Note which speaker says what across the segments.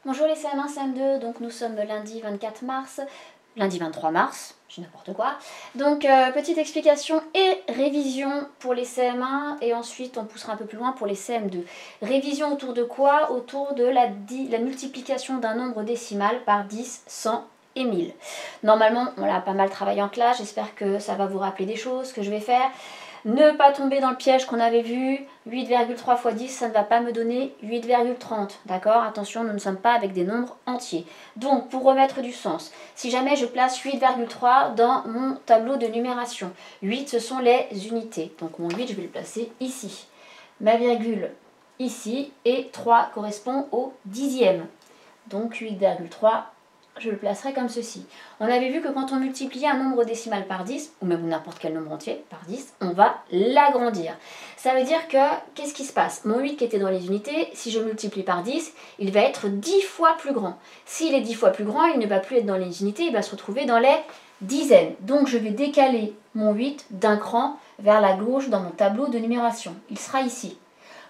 Speaker 1: Bonjour les CM1, CM2, donc nous sommes lundi 24 mars, lundi 23 mars, je dis n'importe quoi. Donc petite explication et révision pour les CM1 et ensuite on poussera un peu plus loin pour les CM2. Révision autour de quoi? Autour de la multiplication d'un nombre décimal par 10, 100 et 1000. Normalement on l'a pas mal travaillé en classe, j'espère que ça va vous rappeler des choses que je vais faire. Ne pas tomber dans le piège qu'on avait vu, 8,3 fois 10, ça ne va pas me donner 8,30, d'accord? Attention, nous ne sommes pas avec des nombres entiers. Donc, pour remettre du sens, si jamais je place 8,3 dans mon tableau de numération, 8, ce sont les unités. Donc, mon 8, je vais le placer ici. Ma virgule ici, et 3 correspond au dixième. Donc, 8,3, je le placerai comme ceci. On avait vu que quand on multipliait un nombre décimal par 10, ou même n'importe quel nombre entier par 10, on va l'agrandir. Ça veut dire que, qu'est-ce qui se passe? Mon 8 qui était dans les unités, si je multiplie par 10, il va être 10 fois plus grand. S'il est 10 fois plus grand, il ne va plus être dans les unités, il va se retrouver dans les dizaines. Donc je vais décaler mon 8 d'un cran vers la gauche dans mon tableau de numération. Il sera ici.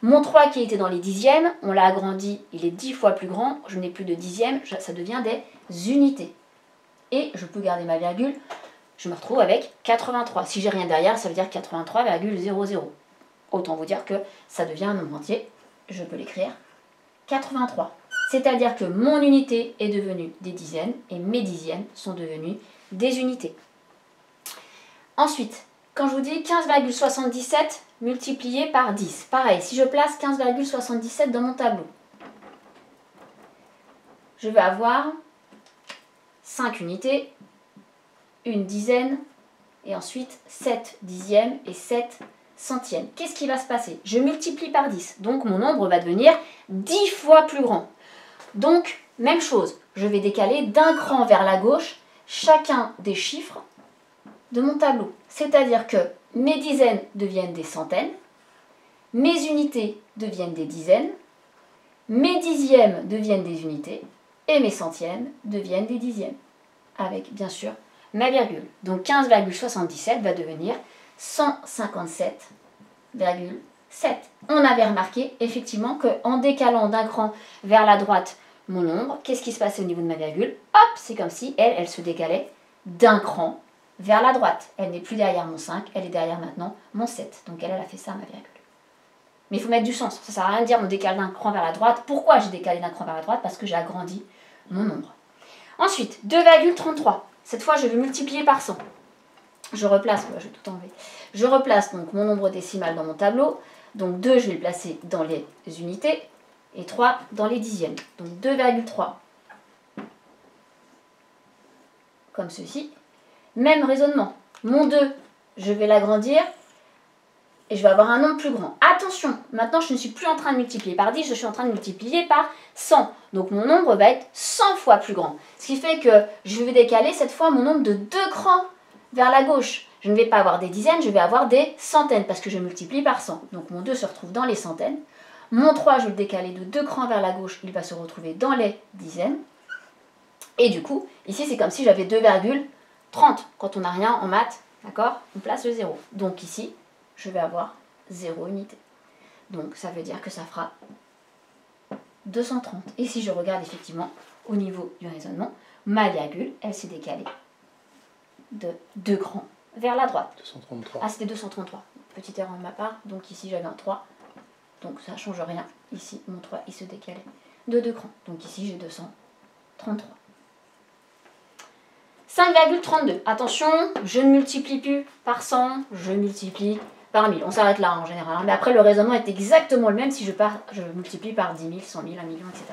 Speaker 1: Mon 3 qui était dans les dixièmes, on l'a agrandi, il est 10 fois plus grand, je n'ai plus de dixièmes, ça devient des unités. Et je peux garder ma virgule, je me retrouve avec 83. Si j'ai rien derrière, ça veut dire 83,00. Autant vous dire que ça devient un nombre entier, je peux l'écrire 83. C'est-à-dire que mon unité est devenue des dizaines et mes dixièmes sont devenus des unités. Ensuite, quand je vous dis 15,77 multiplié par 10, pareil, si je place 15,77 dans mon tableau, je vais avoir 5 unités, une dizaine, et ensuite 7 dixièmes et 7 centièmes. Qu'est-ce qui va se passer? Je multiplie par 10, donc mon nombre va devenir 10 fois plus grand. Donc, même chose, je vais décaler d'un cran vers la gauche chacun des chiffres de mon tableau. C'est-à-dire que mes dizaines deviennent des centaines, mes unités deviennent des dizaines, mes dixièmes deviennent des unités, et mes centièmes deviennent des dixièmes. Avec, bien sûr, ma virgule. Donc 15,77 va devenir 157,7. On avait remarqué effectivement qu'en décalant d'un cran vers la droite mon nombre, qu'est-ce qui se passait au niveau de ma virgule? Hop, c'est comme si elle se décalait d'un cran vers la droite. Elle n'est plus derrière mon 5, elle est derrière maintenant mon 7. Donc elle a fait ça, ma virgule. Mais il faut mettre du sens. Ça ne sert à rien de dire on décale d'un cran vers la droite. Pourquoi j'ai décalé d'un cran vers la droite? Parce que j'ai agrandi mon nombre. Ensuite, 2,33. Cette fois, je vais multiplier par 100. Je replace, je vais tout enlever. Je replace donc mon nombre décimal dans mon tableau. Donc 2, je vais le placer dans les unités et 3 dans les dixièmes. Donc 2,3. Comme ceci. Même raisonnement. Mon 2, je vais l'agrandir et je vais avoir un nombre plus grand. Attention, maintenant je ne suis plus en train de multiplier par 10, je suis en train de multiplier par 100. Donc mon nombre va être 100 fois plus grand. Ce qui fait que je vais décaler cette fois mon nombre de 2 crans vers la gauche. Je ne vais pas avoir des dizaines, je vais avoir des centaines parce que je multiplie par 100. Donc mon 2 se retrouve dans les centaines. Mon 3, je vais le décaler de 2 crans vers la gauche, il va se retrouver dans les dizaines. Et du coup, ici c'est comme si j'avais 2,30. Quand on n'a rien en maths, d'accord, on place le 0. Donc ici, je vais avoir 0 unité. Donc ça veut dire que ça fera 230. Et si je regarde effectivement au niveau du raisonnement, ma virgule, elle s'est décalée de 2 crans vers la droite.
Speaker 2: 233.
Speaker 1: Ah, c'était 233. Petite erreur de ma part. Donc ici, j'avais un 3. Donc ça ne change rien. Ici, mon 3, il se décalait de 2 crans. Donc ici, j'ai 233. 5,32. Attention, je ne multiplie plus par 100, je multiplie par 1000. On s'arrête là en général. Mais après, le raisonnement est exactement le même si je multiplie par 10 000, 100 000, 1 million, etc.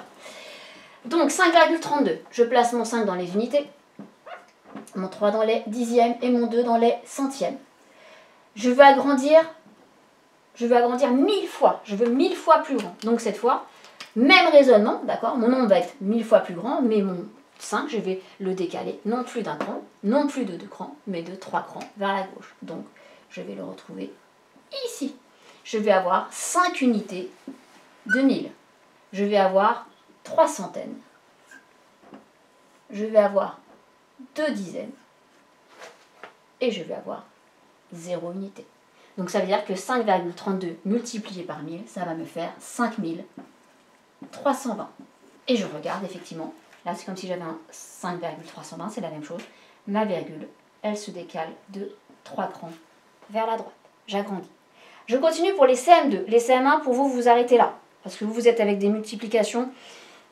Speaker 1: Donc 5,32. Je place mon 5 dans les unités, mon 3 dans les dixièmes et mon 2 dans les centièmes. Je veux agrandir 1000 fois. Je veux 1000 fois plus grand. Donc cette fois, même raisonnement, d'accord? Mon nombre va être 1000 fois plus grand, mais mon 5, je vais le décaler, non plus d'un cran, non plus de 2 crans, mais de 3 crans vers la gauche. Donc, je vais le retrouver ici. Je vais avoir 5 unités de 1000. Je vais avoir 3 centaines. Je vais avoir 2 dizaines. Et je vais avoir 0 unité. Donc, ça veut dire que 5,32 multiplié par 1000, ça va me faire 5320. Et je regarde effectivement, là c'est comme si j'avais un 5,320, c'est la même chose. Ma virgule, elle se décale de 3 crans vers la droite. J'agrandis. Je continue pour les CM2. Les CM1, pour vous, vous arrêtez là. Parce que vous êtes avec des multiplications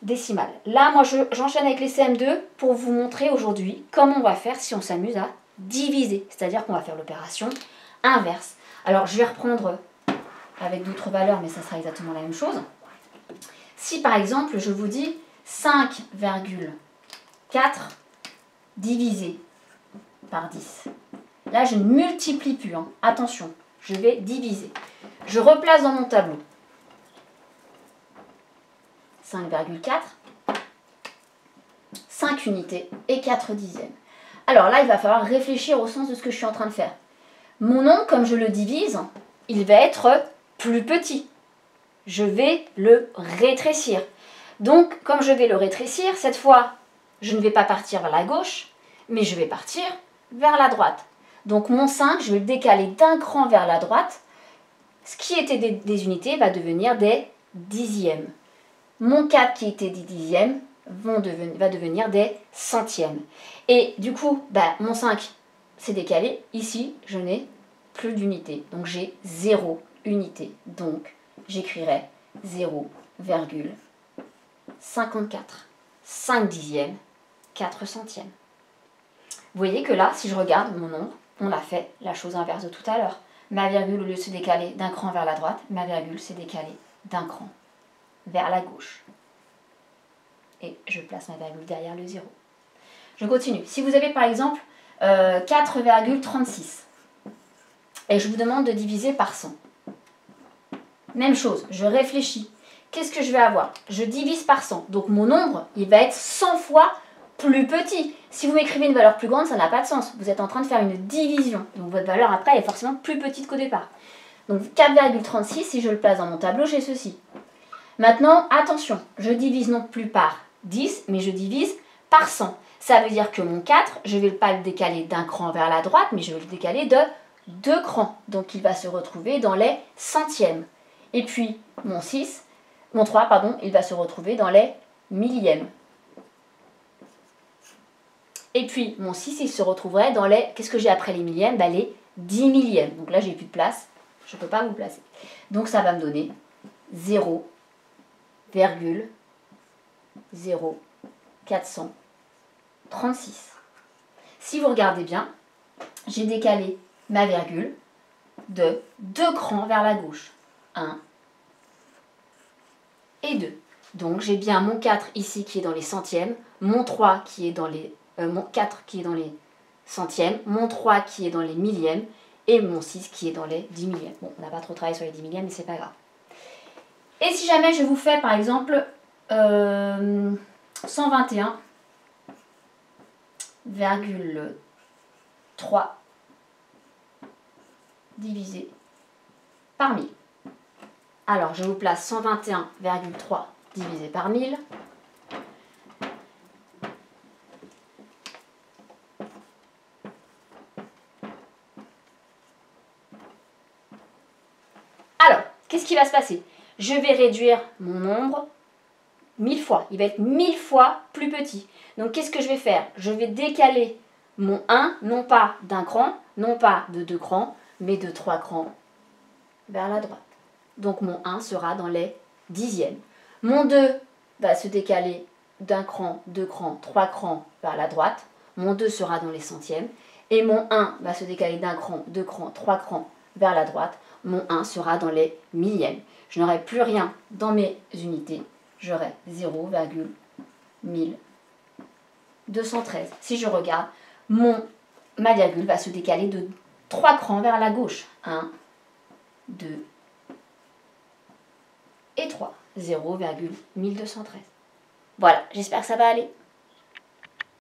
Speaker 1: décimales. Là, moi, j'enchaîne avec les CM2 pour vous montrer aujourd'hui comment on va faire si on s'amuse à diviser. C'est-à-dire qu'on va faire l'opération inverse. Alors, je vais reprendre avec d'autres valeurs, mais ça sera exactement la même chose. Si, par exemple, je vous dis 5,4 divisé par 10. Là, je ne multiplie plus. Hein. Attention, je vais diviser. Je replace dans mon tableau 5,4, 5 unités et 4 dixièmes. Alors là, il va falloir réfléchir au sens de ce que je suis en train de faire. Mon nombre, comme je le divise, il va être plus petit. Je vais le rétrécir. Donc, comme je vais le rétrécir, cette fois, je ne vais pas partir vers la gauche, mais je vais partir vers la droite. Donc, mon 5, je vais le décaler d'un cran vers la droite. Ce qui était des unités va devenir des dixièmes. Mon 4 qui était des dixièmes va devenir des centièmes. Et du coup, mon 5 s'est décalé. Ici, je n'ai plus d'unité. Donc, j'ai 0 unité. Donc, j'écrirai 0,54. 5 dixièmes, 4 centièmes. Vous voyez que là, si je regarde mon nombre, on a fait la chose inverse de tout à l'heure. Ma virgule, au lieu de se décaler d'un cran vers la droite, ma virgule s'est décalée d'un cran vers la gauche. Et je place ma virgule derrière le 0. Je continue. Si vous avez par exemple 4,36 et je vous demande de diviser par 100. Même chose, je réfléchis. Qu'est-ce que je vais avoir? Je divise par 100. Donc mon nombre, il va être 100 fois plus petit. Si vous m'écrivez une valeur plus grande, ça n'a pas de sens. Vous êtes en train de faire une division. Donc votre valeur après est forcément plus petite qu'au départ. Donc 4,36, si je le place dans mon tableau, j'ai ceci. Maintenant, attention, je divise non plus par 10, mais je divise par 100. Ça veut dire que mon 4, je ne vais pas le décaler d'un cran vers la droite, mais je vais le décaler de 2 crans. Donc il va se retrouver dans les centièmes. Et puis mon 3, il va se retrouver dans les millièmes. Et puis mon 6, il se retrouverait dans les... Qu'est-ce que j'ai après les millièmes? Les 10 millièmes. Donc là, j'ai plus de place. Je ne peux pas vous placer. Donc ça va me donner 0,0436. Si vous regardez bien, j'ai décalé ma virgule de 2 crans vers la gauche. 1 et 2. Donc j'ai bien mon 4 ici qui est dans les centièmes, mon 3 qui est dans les... mon 4 qui est dans les centièmes, mon 3 qui est dans les millièmes, et mon 6 qui est dans les 10 millièmes. Bon, on n'a pas trop travaillé sur les 10 millièmes, mais c'est pas grave. Et si jamais je vous fais, par exemple, 121,3 divisé par 1000. Alors, je vous place 121,3 divisé par 1000. Alors, qu'est-ce qui va se passer? Je vais réduire mon nombre 1000 fois. Il va être 1000 fois plus petit. Donc, qu'est-ce que je vais faire? Je vais décaler mon 1, non pas d'un cran, non pas de 2 crans, mais de 3 crans vers la droite. Donc, mon 1 sera dans les dixièmes. Mon 2 va se décaler d'un cran, 2 crans, 3 crans vers la droite. Mon 2 sera dans les centièmes. Et mon 1 va se décaler d'un cran, 2 crans, 3 crans vers la droite. Mon 1 sera dans les millièmes. Je n'aurai plus rien dans mes unités. J'aurai 0,1213. Si je regarde, ma virgule va se décaler de 3 crans vers la gauche. 1, 2 et 3. 0,1213. Voilà, j'espère que ça va aller.